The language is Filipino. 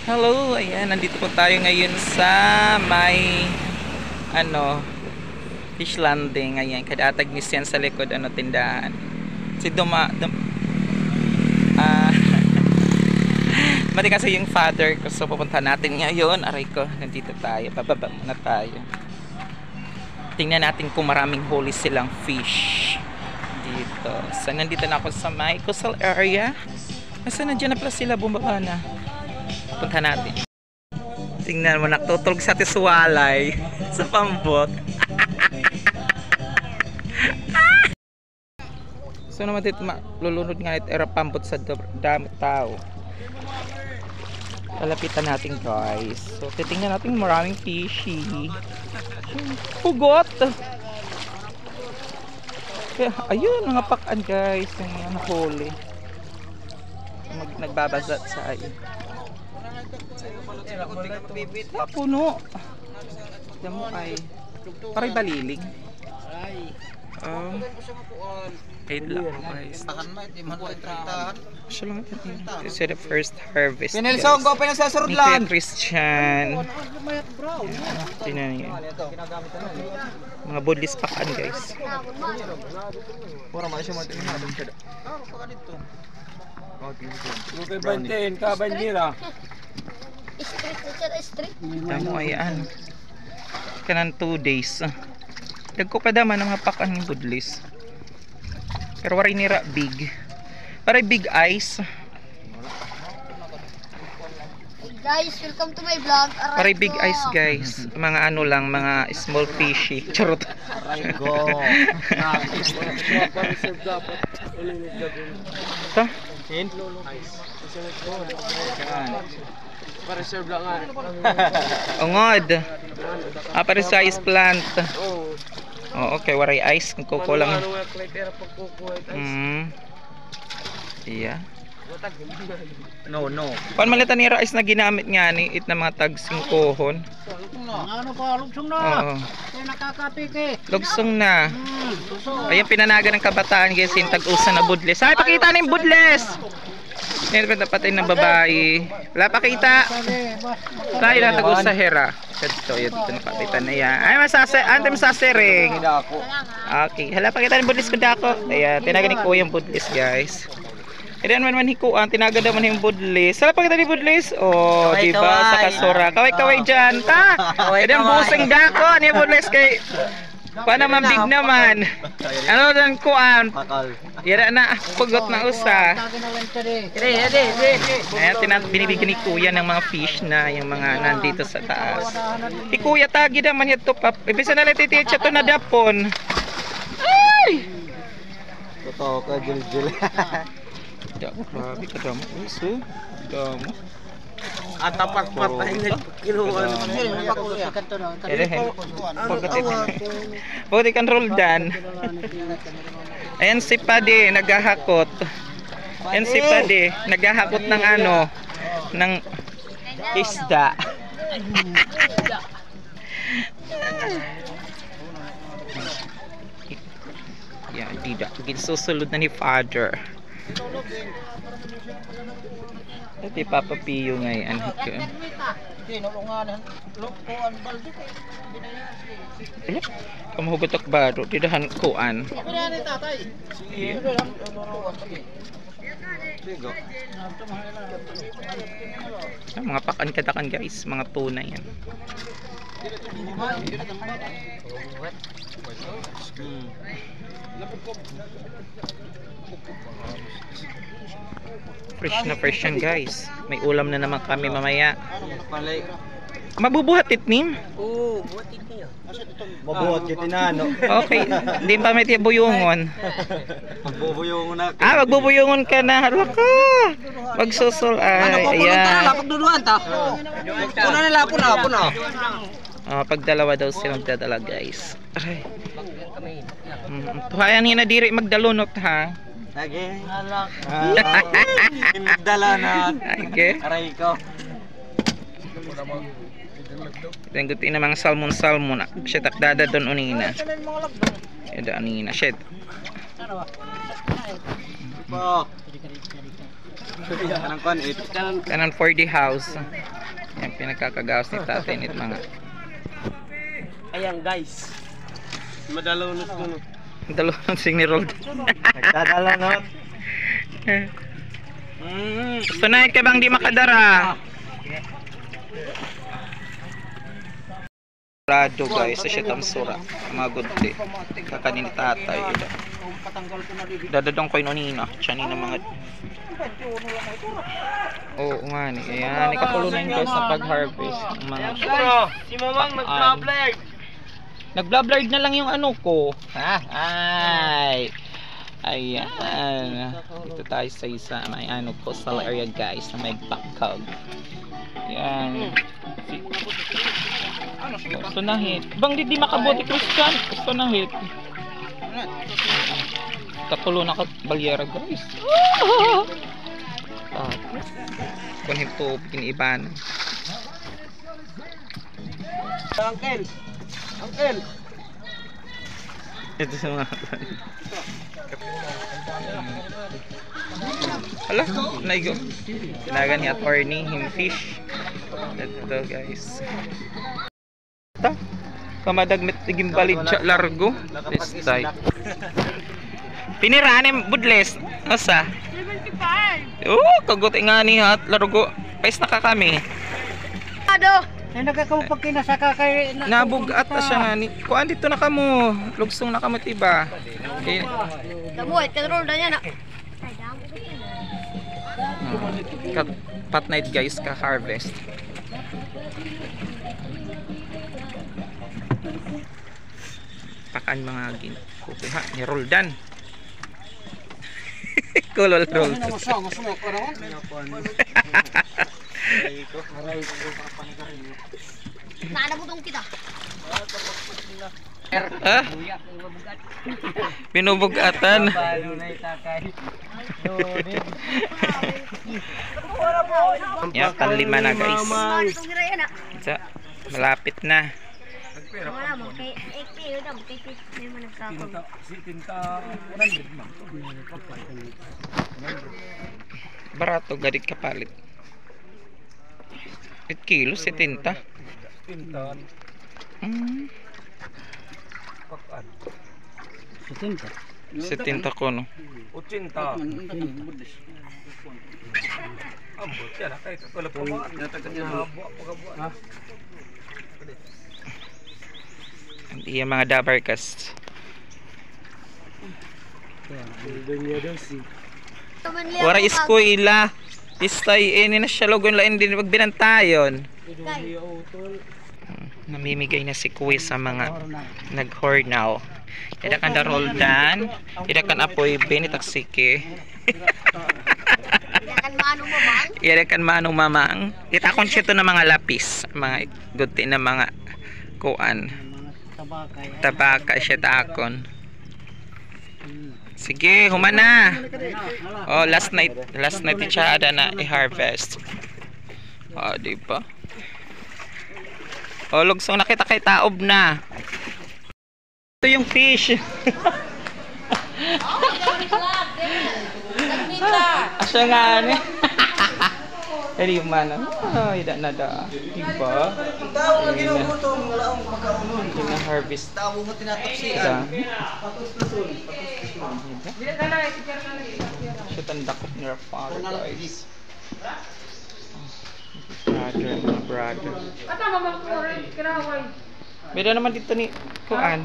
Hello, ayan, nandito po tayo ngayon sa may fish landing. Ayan, kadatag ni Sian sa likod tindahan. Si mali kasi yung father ko, so pupunta natin ngayon. Aray ko, nandito tayo, bababa muna tayo. Tingnan natin kung maraming huli silang fish dito. So nandito na ako sa may coastal area. Kasi nandiyan na pala sila, bumaba na. Punta natin. Tingnan mo, nakutulog sa tiswalay sa pambot. So naman dito lulunod nga ito era pambot sa dami tao. Lalapitan natin guys. So titingnan natin maraming fishy. Pugot. Ayun, mga pakan guys, yung mga nahuli. Nagbabasat sa ayun. Puno. Damo ay parang baliling. Wait lang guys. This is the first harvest. Pinilsong ko pinasasurod lang. Christian. Tingnan niyo. Mga bodlis pakan guys. Pura man siya mo tingnan natin siya. Okay, bantayin ka, bandira. Street. Tamo ayan. Kanang 2 days. Dagko pa daman ang mga pakan ng bodlis. Pero waray nira big. Waray big eyes. Guys, welcome to my vlog. Waray big eyes guys. Mga ano lang, mga small fishy. Charot. Go. Ito. Para serve lang nga. Ungod. Para sa ice plant. Oh, okay, waray ice kung kukulang. Iya. No. Pan malita ni rice na ginamit nga ni it na mga tag 5 hon. Ano pa, lugsong na. Oo. Kaya nakakapike. Lugsong na. Ayun pinanaga ng kabataan guys, yung tag-usa na budles. Ay, pakita na yung budles. Yan pa patay ng babae. Wala pakita. Tayo lang tag-usa hera. Ito, yun dito napakita na yan. Ay, ante masasering. Okay, hala pakita ng budles ko dako. Ayan, tinaga ni Kuya yung budles guys. Ilan man hikuan, tinaga naman yung budlis. Sala pakita ni budlis? Oh, Kaway, diba? kaway. Sa kasura. Kaway dyan, ta! Ilan busing dako, ni budlis kay... Paano man big naman? Ano dan kuan? Pakal. Yara na, pugot na usa. Ayan, binibigyan ni Kuya ng mga fish na, yung mga nandito sa taas. Si Kuya, tagi naman ito pa. Ibisa na lang tititsa ito na dapon. Ay! Totoo ka, Jill. Grabe ka damo. Uso. Damo. At tapak-pat na yung kinuha. Pwede kan roll dan. Ayan si Pade naghahakot. Ayan si Pade naghahakot ng ng isda. Yan, tidak. Ginsusulod na ni Father. Ito Papa Pio ngayon. Kamuhugotok baro. Didahan kuan. Mga pakan katakan guys. Mga tuna yan. Fresh yan guys. May ulam na naman kami mamaya. Mabubuhat itnim? Oo, buhatin niya. Mabuhat kita na, no? Okay, hindi pa may tiyabuyungon. Magbubuyong na. Magbubuyungon ka na. Harwa ka. Magsusol ay. Ayan. Pagduduan ta. Puna nila, puna. Pag dalawa daw silang dadala guys. Aray. Tuhayan niya na diri magdalunot ha. Lagi. Inagdala na. Okay. Aray ko. Tenggutin na mga salmon. Siya takdada doon unina. Ada unina. Shit. Kanang kon it. Kanan for the house. Yan pinagkakagawas ni tatay nit mga. Ayan guys. Madalaw na ito. Dalawang sing ni Rold. Nagdadala not. Sunay ka bang di makadara? Rado guys, sa siya tamsura. Mga gudli. Kakanin ni tatay. Dadadong ko inunina. Tiyan na mga... Oo nga ni. Ayan, ikapulo na yun guys sa pag-harvest. Mga... Si Mamang nag-blurred. Nag-blurred na lang yung ano ko. Ay. Ayan. Dito tayo sa isa. May ano coastal area guys na may backcog. Ayan. Sunahit. Bang di makabuti Christian. Sunahit. Katulo na ka balyera guys. Kunin to piniiban. Uncle. Uncle. Ito sa mga hala, naigo. Tinagan ni attorney, himfish. Ito guys. Ito. Kamadagmet tiging balid siya largo. This time. Piniraan yung budles. Asa? 75. Oh, kagot nga ni hat largo. Pais na ka kami. Ado. Ay nagkakupag kinasaka kay Nabugat na siya nga ni. Kuan dito na kamo. Lugsong na kamo tiba. Okay. Damuit ka roll na yan. Pat night guys ka harvest. Pakan mga kukuha ni Roldan. Kulol roll. Nanabutong kita. Ah? Binubugatan. Yan, panlima na guys. Isa, malapit na. Wala mo kay yun ang pipit may managsakon. Barato gadik kapalit. 8 kilo 70. Mm. 70 ko no. 80. Ambot yan kay katulad po. Hindi yung mga dabarkas. Wara isko ila. Istay ini na siya logon lain din wag binantayon. Namimigay na si Kuya sa mga nag-hornaw. Ida kan da Roldan, ida kan apoy benitaksike. Yakan mano mo bang? Ida kan manong mamang. Kita kon sito na mga lapis, mga gudti na mga kuan. Tabaka siya takon. Sige, humana. Oh, last night siya ada na i-harvest. Oh, di ba? Oh, lugsong nakita kay taob na. Ito yung fish. Asya nga ni. Jadi mana? Oh, ida na da. Di ba? Ang tao nga ginugutong wala ang pagkaunon. Kina-harvest. Tao mo tinataksian. Siya tandakot ni Rafaro guys. Brother, mga brother. Beda naman dito ni Kuan.